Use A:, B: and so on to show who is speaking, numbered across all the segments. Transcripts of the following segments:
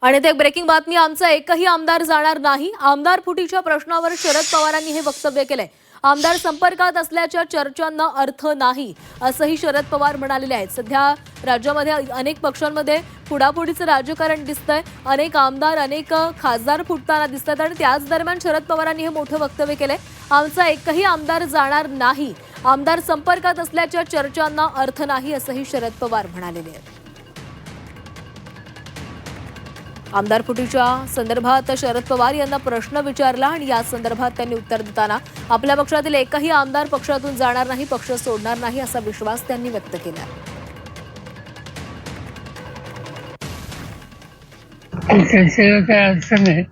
A: आणि ते एक ब्रेकिंग बातमी, आमचा एकही आमदार जाणार नाही. आमदार फुटीच्या प्रश्नावर शरद पवारांनी हे वक्तव्य केलंय. आमदार संपर्कात असल्याच्या चर्चांना अर्थ नाही, असंही शरद पवार म्हणालेले आहेत. सध्या राज्यामध्ये अनेक पक्षांमध्ये फुडाफुडीचं राजकारण दिसतंय. अनेक आमदार, अनेक खासदार फुटताना दिसतात आणि त्याच दरम्यान शरद पवारांनी हे मोठं वक्तव्य केलंय. आमचा एकही आमदार जाणार नाही. आमदार संपर्कात असल्याच्या चर्चांना अर्थ नाही, असंही शरद पवार म्हणालेले आहेत. आमदार फुटीच्या संदर्भात शरद पवार यांना प्रश्न विचारला आणि या संदर्भात त्यांनी उत्तर देताना आपल्या पक्षातील एकही आमदार पक्षातून जाणार नाही, पक्ष सोडणार नाही असा विश्वास त्यांनी व्यक्त केला.
B: त्याच्याला काय अडचण नाही,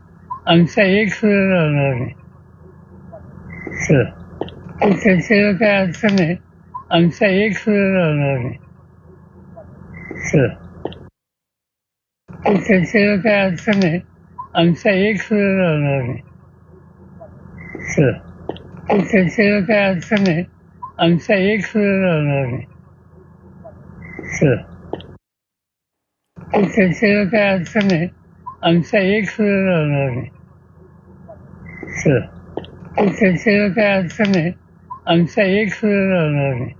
B: आमचा एक सुद्धा राहणार नाही सर. त्याच्याला काय अडचण नाही, आमचा एक सुद्धा राहणार नाही सर. त्याच्याला काय अडचण नाही, आमचा एक सुद्धा राहणार नाही सर. त्याच्याला काय अडचण नाही, आमचा एक सुद्धा राहणार नाही सर. त्याच्याला काय अडचण नाही, आमचा एक सुद्धा राहणार नाही सर. त्याच्याला काय अडचण नाही, आमचा एक सुद्धा राहणार नाही.